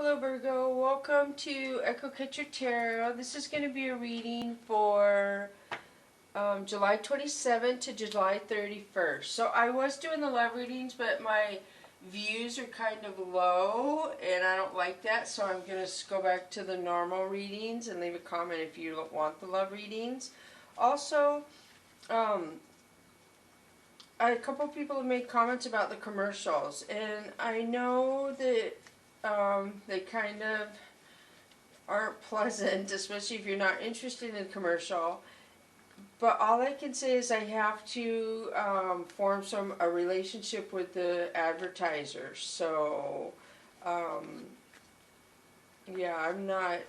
Hello Virgo, welcome to Echo Catcher Tarot. This is going to be a reading for July 27th to July 31st. So I was doing the love readings, but my views are kind of low and I don't like that, so I'm going to go back to the normal readings and leave a comment if you want the love readings. Also, a couple people have made comments about the commercials, and I know that they kind of aren't pleasant, especially if you're not interested in a commercial. But all I can say is I have to form a relationship with the advertisers. So, yeah, I'm not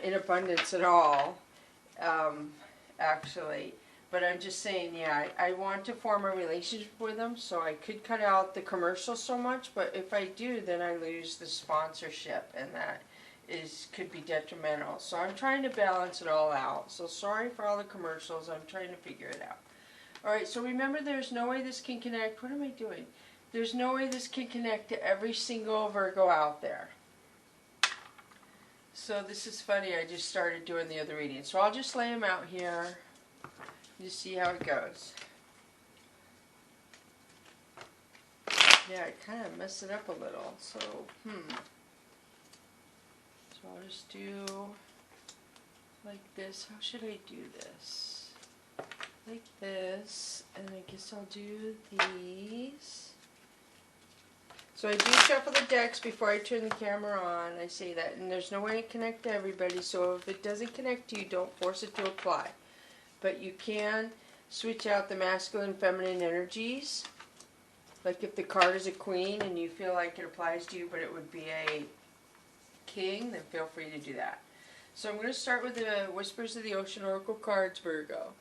in abundance at all, actually. But I'm just saying, yeah, I want to form a relationship with them, so I could cut out the commercials so much, but if I do, then I lose the sponsorship, and that could be detrimental. So I'm trying to balance it all out. So sorry for all the commercials. I'm trying to figure it out. Alright, so remember, there's no way this can connect. What am I doing? There's no way this can connect to every single Virgo out there. So this is funny. I just started doing the other reading. So I'll just lay them out here. You see how it goes. Yeah, I kind of messed it up a little. So, So I'll just do like this. How should I do this? Like this. And I guess I'll do these. So I do shuffle the decks before I turn the camera on. I say that. And there's no way to connect to everybody. So if it doesn't connect to you, don't force it to apply. But you can switch out the masculine and feminine energies. Like if the card is a queen and you feel like it applies to you, but it would be a king, then feel free to do that. So I'm going to start with the Whispers of the Ocean Oracle cards, Virgo.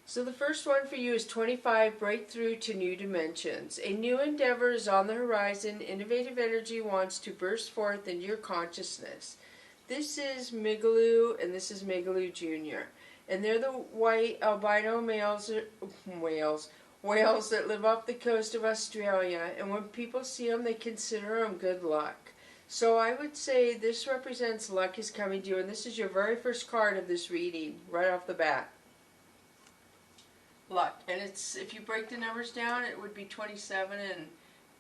So the first one for you is 25, Breakthrough to New Dimensions. A new endeavor is on the horizon. Innovative energy wants to burst forth into your consciousness. This is Migaloo, and this is Migaloo Jr. And they're the white albino whales that live off the coast of Australia. And when people see them, they consider them good luck. So I would say this represents luck is coming to you. And this is your very first card of this reading, right off the bat. Luck. And it's, if you break the numbers down, it would be 27. And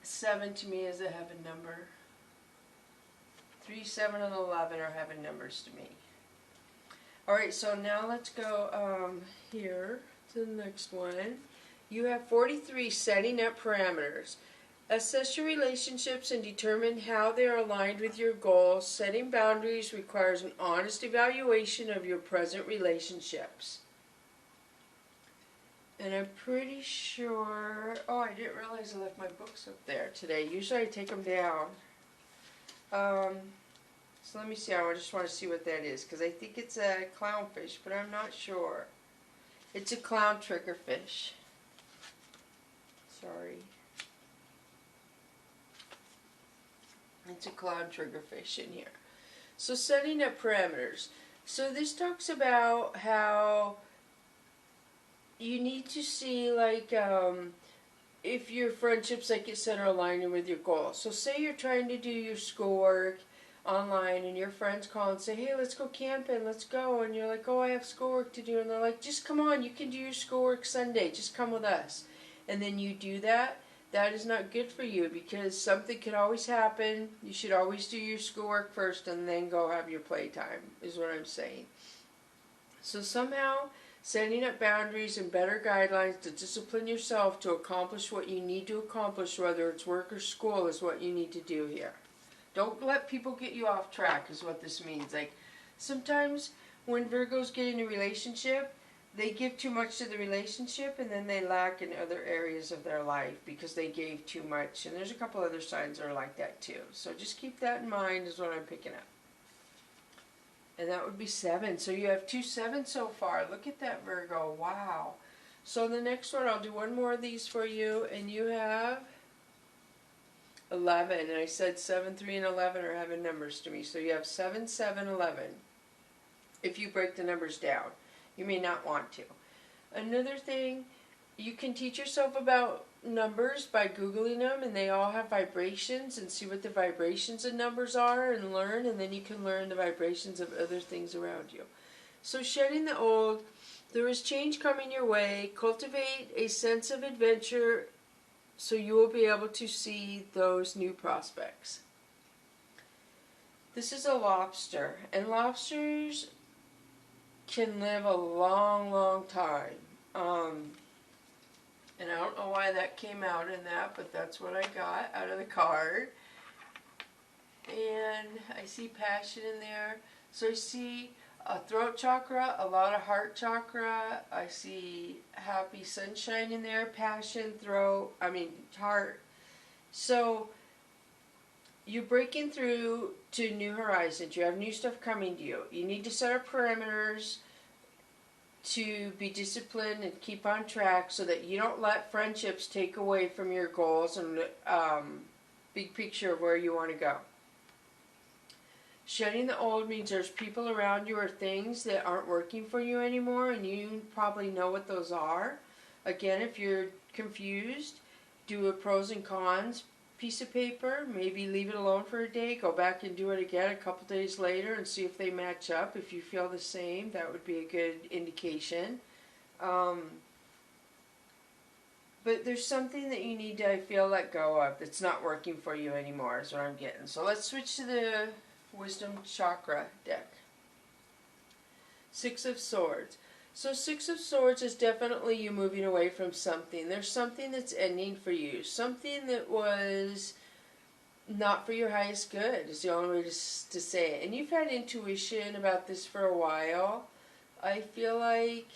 7 to me is a heaven number. 3, 7, and 11 are heaven numbers to me. Alright, so now let's go here to the next one. You have 43, setting up parameters. Assess your relationships and determine how they are aligned with your goals. Setting boundaries requires an honest evaluation of your present relationships. And I'm pretty sure... Oh, I didn't realize I left my books up there today. Usually I take them down. So let me see, I just want to see what that is, because I think it's a clownfish, but I'm not sure. It's a clown triggerfish. Sorry. It's a clown triggerfish in here. So setting up parameters. So this talks about how you need to see, like, if your friendships, like you said, are aligning with your goals. So say you're trying to do your schoolwork online and your friends call and say, hey, let's go camping, let's go, and you're like, oh, I have schoolwork to do, and they're like, just come on, you can do your schoolwork Sunday, just come with us. And then you do that. That is not good for you, because something can always happen. You should always do your schoolwork first and then go have your playtime, is what I'm saying. So somehow setting up boundaries and better guidelines to discipline yourself to accomplish what you need to accomplish, whether it's work or school, is what you need to do here. Don't let people get you off track, is what this means. Like, sometimes when Virgos get in a relationship, they give too much to the relationship and then they lack in other areas of their life because they gave too much. And there's a couple other signs that are like that too. So just keep that in mind, is what I'm picking up. And that would be 7. So you have 2 7s so far. Look at that, Virgo. Wow. So the next one, I'll do one more of these for you, and you have 11, and I said 7, 3, and 11 are heaven numbers to me. So you have 7, 7, 11. If you break the numbers down, you may not want to. Another thing, You can teach yourself about numbers by Googling them, and they all have vibrations, and see what the vibrations of numbers are and learn, and then you can learn the vibrations of other things around you. So shedding the old, there is change coming your way. Cultivate a sense of adventure so you will be able to see those new prospects. This is a lobster, and lobsters can live a long, long time. And I don't know why that came out in that, but that's what I got out of the card. And I see passion in there. So I see a throat chakra, a lot of heart chakra. I see happy sunshine in there, passion, heart. So you're breaking through to new horizons. You have new stuff coming to you. You need to set up parameters to be disciplined and keep on track so that you don't let friendships take away from your goals and big picture of where you want to go. Shedding the old means there's people around you or things that aren't working for you anymore, and you probably know what those are. Again, if you're confused, do a pros and cons piece of paper, maybe leave it alone for a day, go back and do it again a couple days later and see if they match up. If you feel the same, that would be a good indication. But there's something that you need to, I feel, let go of that's not working for you anymore is what I'm getting. So let's switch to the Wisdom Chakra deck. Six of Swords. So Six of Swords is definitely you moving away from something. There's something that's ending for you. Something that was not for your highest good is the only way to say it. And you've had intuition about this for a while. I feel like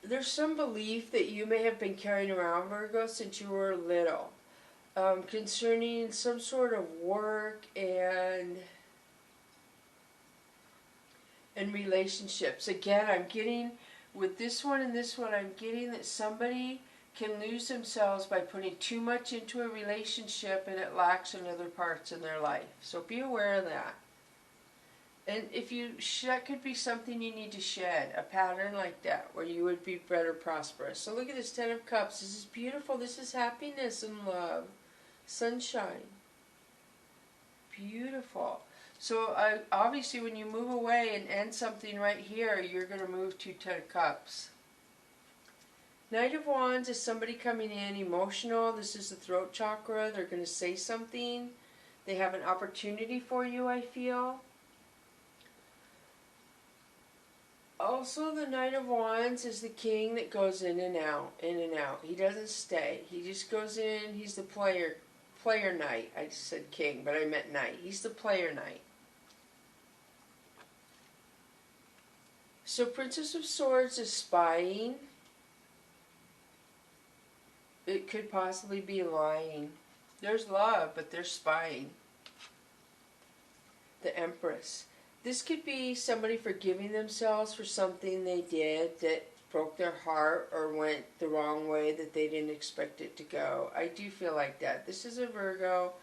there's some belief that you may have been carrying around, Virgo, since you were little. Concerning some sort of work and relationships. Again, I'm getting, with this one and this one, I'm getting that somebody can lose themselves by putting too much into a relationship and it lacks in other parts in their life. So be aware of that. And if you, that could be something you need to shed, a pattern like that, where you would be better prosperous. So look at this Ten of Cups. This is beautiful. This is happiness and love. Sunshine. Beautiful. So obviously when you move away and end something right here, you're going to move to Ten of Cups. Knight of Wands is somebody coming in emotional. This is the throat chakra. They're going to say something. They have an opportunity for you, I feel. Also, the Knight of Wands is the king that goes in and out, in and out. He doesn't stay. He just goes in. He's the player knight. I just said king, but I meant knight. He's the player knight. So Princess of Swords is spying. It could possibly be lying. There's love, but there's spying. The Empress. This could be somebody forgiving themselves for something they did that broke their heart or went the wrong way that they didn't expect it to go. I do feel like that. This is a Virgo.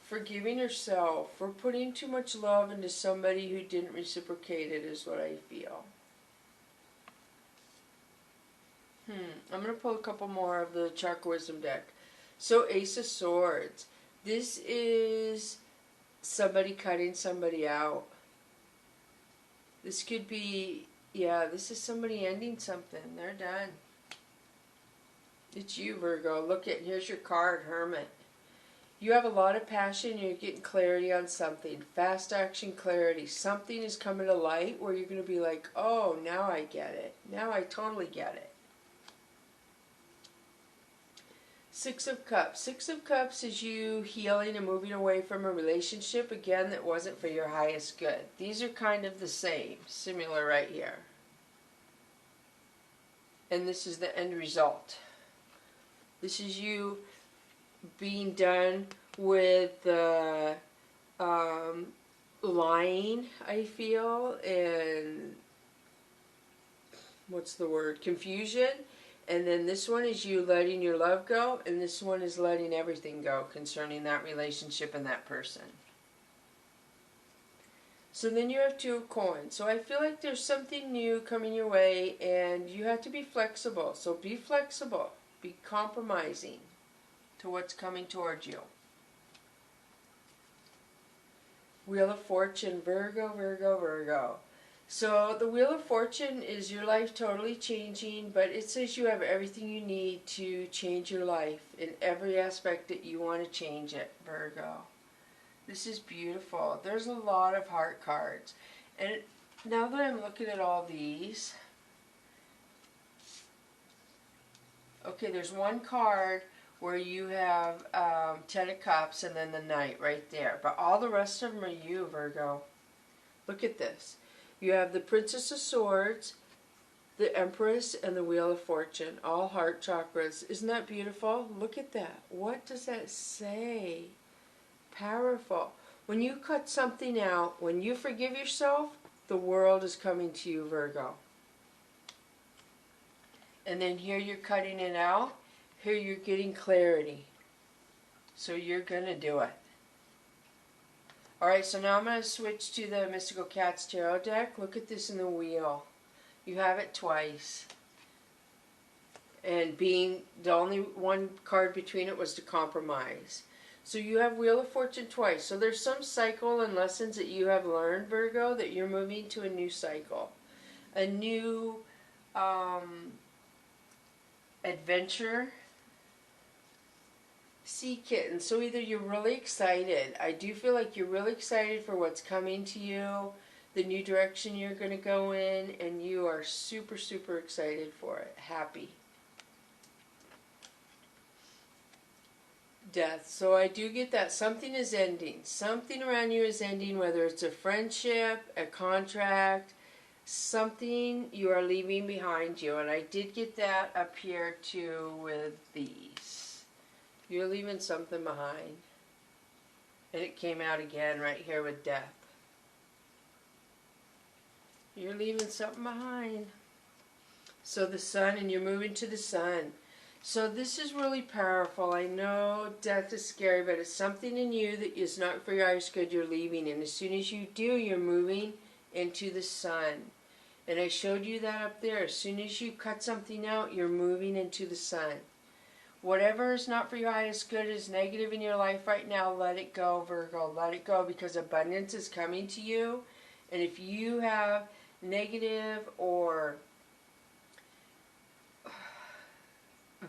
Forgiving herself for putting too much love into somebody who didn't reciprocate it is what I feel. I'm going to pull a couple more of the Chakra Wisdom deck. So Ace of Swords. This is somebody cutting somebody out. This could be, yeah, this is somebody ending something. They're done. It's you, Virgo. Look at, here's your card, Hermit. You have a lot of passion. You're getting clarity on something. Fast action clarity. Something is coming to light where you're going to be like, oh, now I get it. Now I totally get it. Six of Cups. Six of Cups is you healing and moving away from a relationship, again, that wasn't for your highest good. These are kind of the same, similar right here. And this is the end result. This is you being done with the lying, I feel, and what's the word? Confusion. And then this one is you letting your love go, and this one is letting everything go concerning that relationship and that person. So then you have 2 of coins. So I feel like there's something new coming your way, and you have to be flexible. So be flexible. Be compromising to what's coming towards you. Wheel of Fortune, Virgo, Virgo, Virgo. So the Wheel of Fortune is your life totally changing, but it says you have everything you need to change your life in every aspect that you want to change it, Virgo. This is beautiful. There's a lot of heart cards. And now that I'm looking at all these, okay, there's one card where you have 10 of Cups and then the Knight right there. But all the rest of them are you, Virgo. Look at this. You have the Princess of Swords, the Empress, and the Wheel of Fortune. All heart chakras. Isn't that beautiful? Look at that. What does that say? Powerful. When you cut something out, when you forgive yourself, the world is coming to you, Virgo. And then here you're cutting it out. Here you're getting clarity. So you're going to do it. Alright, so now I'm going to switch to the Mystical Cats Tarot deck. Look at this in the wheel. You have it twice. And being the only one card between it was to compromise. So you have Wheel of Fortune twice. So there's some cycle and lessons that you have learned, Virgo, that you're moving to a new cycle. A new adventure. Sea kitten. So either you're really excited. I do feel like you're really excited for what's coming to you, the new direction you're going to go in, and you are super, super excited for it. Happy. Death. So I do get that something is ending. Something around you is ending, whether it's a friendship, a contract, something you are leaving behind you. And I did get that up here too with these. You're leaving something behind. And it came out again right here with death. You're leaving something behind. So the sun, and you're moving to the sun. So this is really powerful. I know death is scary, but it's something in you that is not for your highest good you're leaving. And as soon as you do, you're moving into the sun. And I showed you that up there. As soon as you cut something out, you're moving into the sun. Whatever is not for your highest good is negative in your life right now, let it go, Virgo. Let it go, because abundance is coming to you. And if you have negative or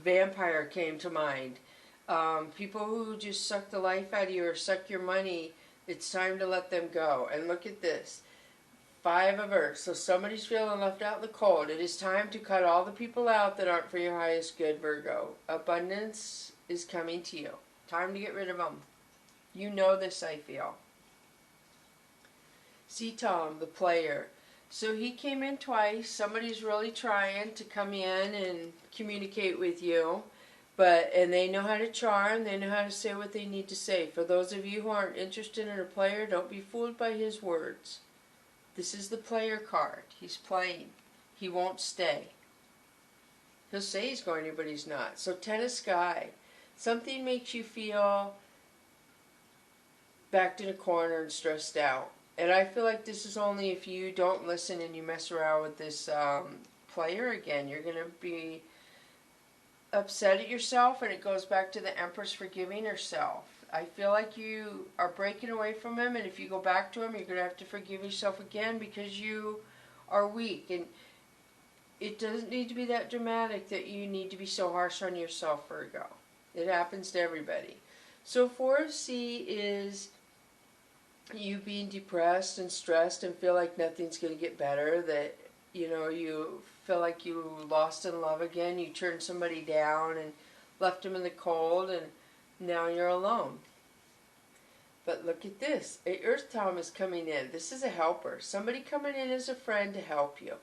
vampire came to mind. People who just suck the life out of you or suck your money, it's time to let them go. And look at this. 5 of Earth. So somebody's feeling left out in the cold. It is time to cut all the people out that aren't for your highest good, Virgo. Abundance is coming to you. Time to get rid of them. You know this, I feel. See Tom, the player. So he came in twice. Somebody's really trying to come in and communicate with you. And they know how to charm. They know how to say what they need to say. For those of you who aren't interested in a player, don't be fooled by his words. This is the player card. He's playing. He won't stay. He'll say he's going to, but he's not. So 10 of Sky. Something makes you feel backed in a corner and stressed out. And I feel like this is only if you don't listen and you mess around with this player again. You're going to be upset at yourself, and it goes back to the Empress forgiving herself. I feel like you are breaking away from him, and if you go back to him, you're going to have to forgive yourself again because you are weak. And it doesn't need to be that dramatic that you need to be so harsh on yourself, Virgo. It happens to everybody. So 4 of Sea is you being depressed and stressed and feel like nothing's going to get better, that, you know, you feel like you lost in love again, you turned somebody down and left them in the cold, and now you're alone. But look at this. A Earth Tom is coming in. This is a helper. Somebody coming in as a friend to help you.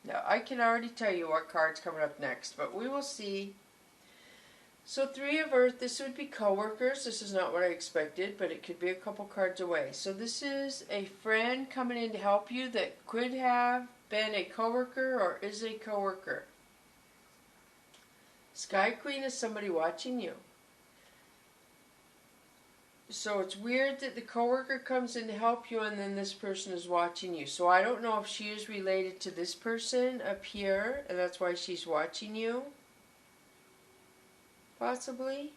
Now, I can already tell you what card's coming up next, but we will see. So 3 of Earth, this would be co-workers. This is not what I expected, but it could be a couple cards away. So this is a friend coming in to help you that could have been a co-worker or is a co-worker. Sky Queen is somebody watching you. So So it's weird that the coworker comes in to help you and then this person is watching you. So I don't know if she is related to this person up here and that's why she's watching you. Possibly.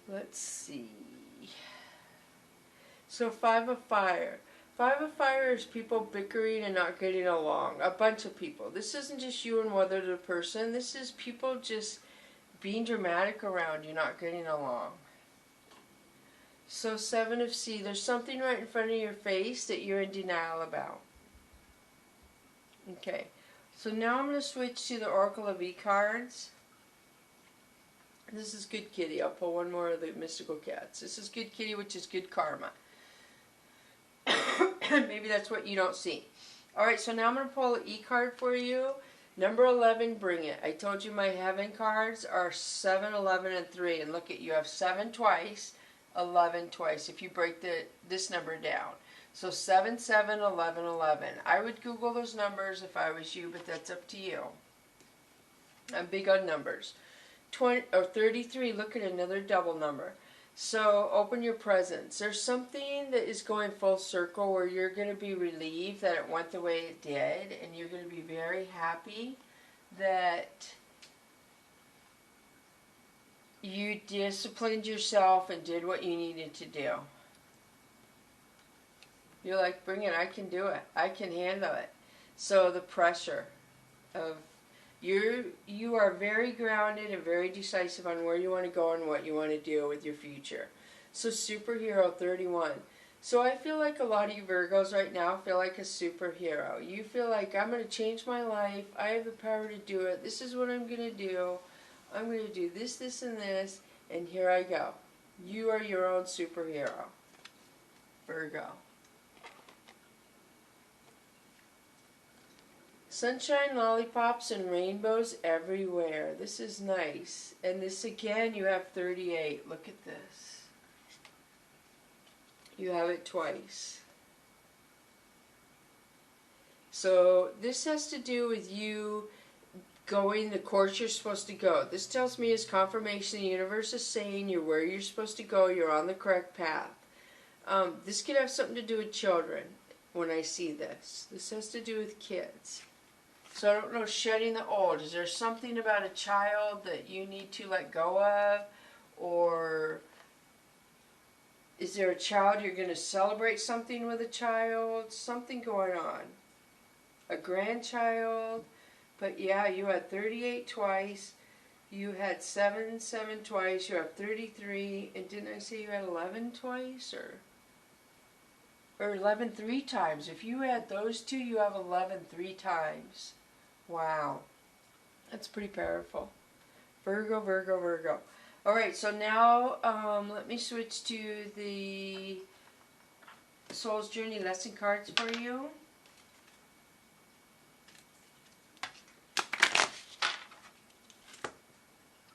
Let's see. So 5 of Fire. 5 of Fire is people bickering and not getting along. A bunch of people. This isn't just you and one other person. This is people just being dramatic around you, not getting along. So 7 of Sea. There's something right in front of your face that you're in denial about. Okay. So now I'm going to switch to the Oracle of E cards. This is Good Kitty. I'll pull one more of the mystical cats. This is Good Kitty, which is good karma. Maybe that's what you don't see. Alright, so now I'm going to pull an E card for you. Number 11, bring it. I told you my heaven cards are 7, 11, and 3. And look at you have 7 twice, 11 twice, if you break this number down. So 7, 7, 11, 11. I would Google those numbers if I was you, but that's up to you. I'm big on numbers. 20 or 33, look at another double number. So open your presence. There's something that is going full circle where you're going to be relieved that it went the way it did, and you're going to be very happy that you disciplined yourself and did what you needed to do. You're like, bring it, I can do it. I can handle it. So the pressure of you are very grounded and very decisive on where you want to go and what you want to do with your future. So superhero 31. So I feel like a lot of you Virgos right now feel like a superhero. You feel like, I'm going to change my life. I have the power to do it. This is what I'm going to do. I'm going to do this, this, and this. And here I go. You are your own superhero. Virgo. Sunshine, lollipops, and rainbows everywhere. This is nice. And this again, you have 38. Look at this. You have it twice. So this has to do with you going the course you're supposed to go. This tells me as confirmation the universe is saying you're where you're supposed to go. You're on the correct path. This could have something to do with children when I see this. This has to do with kids. So I don't know, shedding the old. Is there something about a child that you need to let go of? Or is there a child you're going to celebrate something with a child? Something going on. A grandchild. But yeah, you had 38 twice. You had 7, 7 twice. You have 33. And didn't I say you had 11 twice? Or 11 3 times. If you had those two, you have 11 3 times. Wow. That's pretty powerful. Virgo, Virgo, Virgo. Alright, so now let me switch to the Soul's Journey lesson cards for you.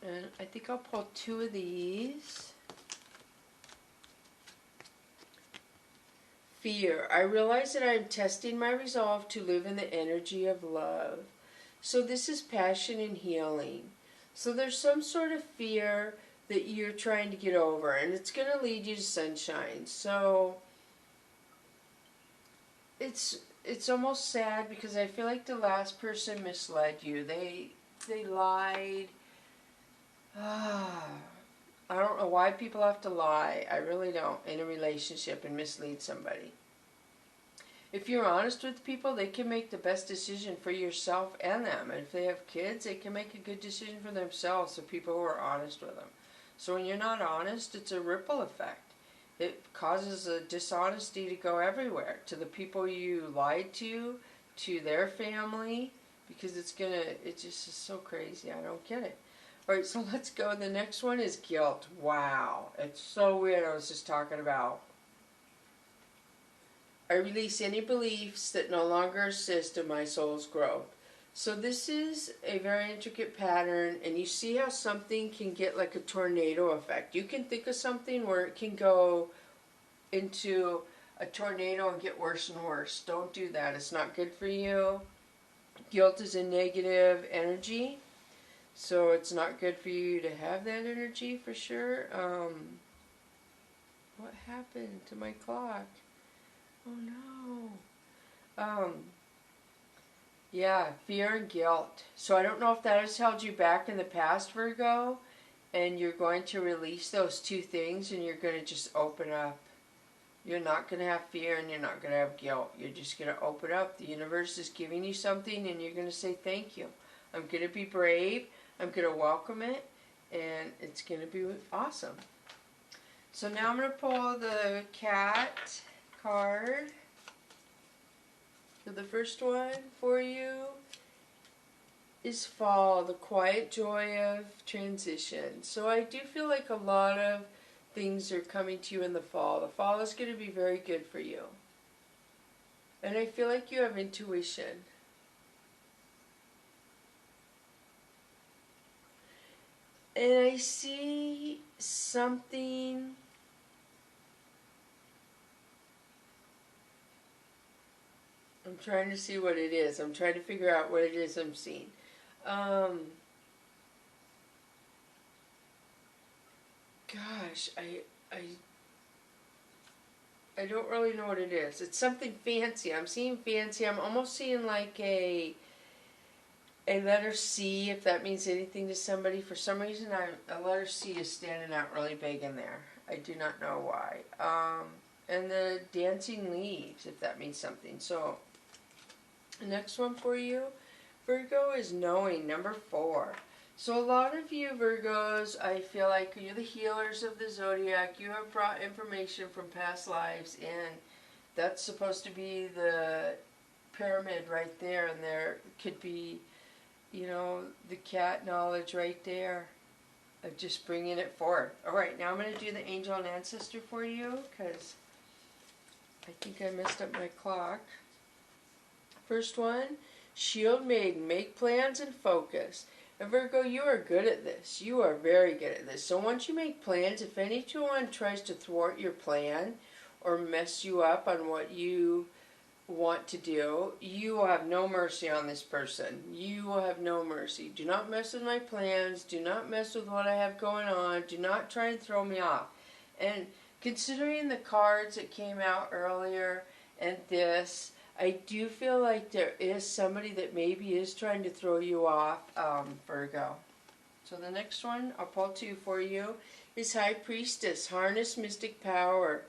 And I think I'll pull 2 of these. Fear. I realize that I am testing my resolve to live in the energy of love. So this is passion and healing. So there's some sort of fear that you're trying to get over, and it's going to lead you to sunshine. So it's almost sad because I feel like the last person misled you. They lied. I don't know why people have to lie. I really don't, in a relationship, and mislead somebody. If you're honest with people, they can make the best decision for yourself and them. And if they have kids, they can make a good decision for themselves, the people who are honest with them. So when you're not honest, it's a ripple effect. It causes a dishonesty to go everywhere. To the people you lied to their family, because it just is so crazy. I don't get it. Alright, so let's go. The next one is guilt. Wow. It's so weird. I was just talking about. I release any beliefs that no longer assist in my soul's growth. So this is a very intricate pattern, and you see how something can get like a tornado effect. You can think of something where it can go into a tornado and get worse and worse. Don't do that. It's not good for you. Guilt is a negative energy, so it's not good for you to have that energy for sure. What happened to my clock? Oh no. Yeah, fear and guilt. So I don't know if that has held you back in the past, Virgo, and you're going to release those two things and you're going to just open up. You're not going to have fear and you're not going to have guilt. You're just going to open up. The universe is giving you something and you're going to say thank you. I'm going to be brave. I'm going to welcome it, and it's going to be awesome. So now I'm going to pull the cat card. So the first one for you is fall, the quiet joy of transition. So I do feel like a lot of things are coming to you in the fall. The fall is going to be very good for you. And I feel like you have intuition. And I see something. I'm trying to see what it is. I'm trying to figure out what it is I'm seeing. Gosh, I don't really know what it is. It's something fancy. I'm seeing fancy. I'm almost seeing like a letter C, if that means anything to somebody. For some reason, a letter C is standing out really big in there. I do not know why. And the dancing leaves, if that means something. So, the next one for you, Virgo, is knowing, number 4. So a lot of you Virgos, I feel like you're the healers of the zodiac. You have brought information from past lives, and that's supposed to be the pyramid right there, and there could be, you know, the cat knowledge right there of just bringing it forth. All right, now I'm going to do the angel and ancestor for you, because I think I messed up my clock. First one, Shield Maiden, make plans and focus. And Virgo, you are good at this. You are very good at this. So once you make plans, if anyone tries to thwart your plan or mess you up on what you want to do, you will have no mercy on this person. You will have no mercy. Do not mess with my plans. Do not mess with what I have going on. Do not try and throw me off. And considering the cards that came out earlier and this, I do feel like there is somebody that maybe is trying to throw you off, Virgo. So the next one, I'll pull 2 for you, is High Priestess, harness mystic power.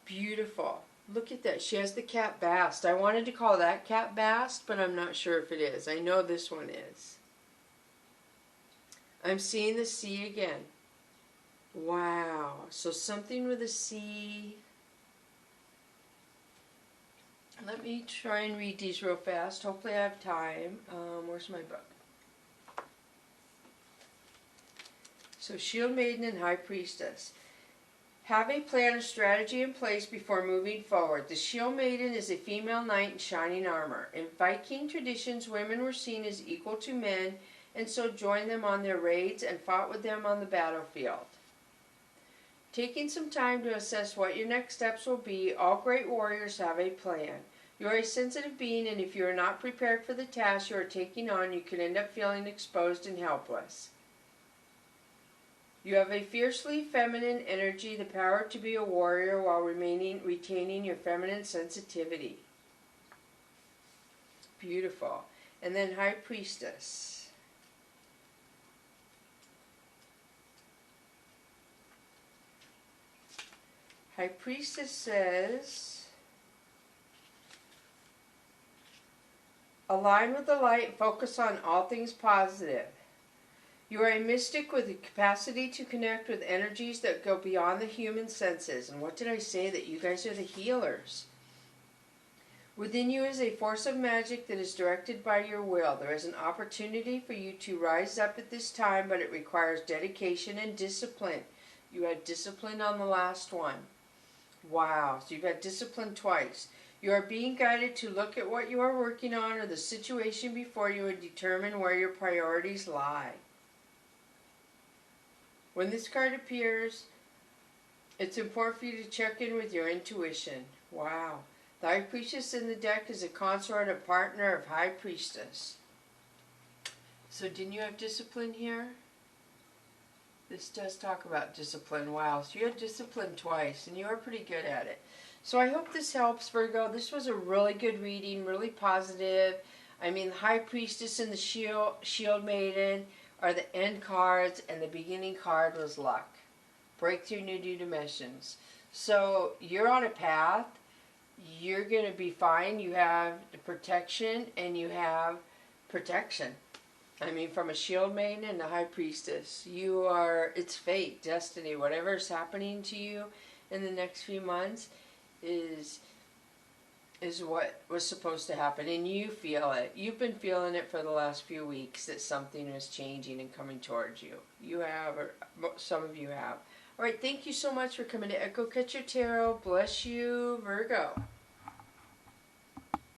Beautiful. Look at that. She has the cat bast. I wanted to call that cat bast, but I'm not sure if it is. I know this one is. I'm seeing the C again. Wow. So something with a C. Let me try and read these real fast. Hopefully I have time. Where's my book? So Shield Maiden and High Priestess. Have a plan or strategy in place before moving forward. The Shield Maiden is a female knight in shining armor. In Viking traditions, women were seen as equal to men, and so joined them on their raids and fought with them on the battlefield. Taking some time to assess what your next steps will be, all great warriors have a plan. You are a sensitive being, and if you are not prepared for the task you are taking on, you can end up feeling exposed and helpless. You have a fiercely feminine energy, the power to be a warrior while retaining your feminine sensitivity. Beautiful. And then High Priestess. High Priestess says, align with the light, focus on all things positive. You are a mystic with the capacity to connect with energies that go beyond the human senses. And what did I say? That you guys are the healers. Within you is a force of magic that is directed by your will. There is an opportunity for you to rise up at this time, but it requires dedication and discipline. You had discipline on the last one. Wow, so you've had discipline twice. You are being guided to look at what you are working on or the situation before you and determine where your priorities lie. When this card appears, It's important for you to check in with your intuition. Wow. The High Priestess in the deck is a consort and partner of High Priestess. So didn't you have discipline here? This does talk about discipline. Wow. So you had discipline twice, and you are pretty good at it. So I hope this helps, Virgo. This was a really good reading, really positive. I mean, the High Priestess and the Shield Maiden are the end cards, and the beginning card was luck. Breakthrough new dimensions. So you're on a path. You're going to be fine. You have the protection, and you have protection. I mean, from a Shield Maiden and a High Priestess. You are, it's fate, destiny. Whatever is happening to you in the next few months is what was supposed to happen, and you feel it. You've been feeling it for the last few weeks that something is changing and coming towards you. You have, or some of you have. All right, thank you so much for coming to Echo Catcher Tarot. Bless you, Virgo.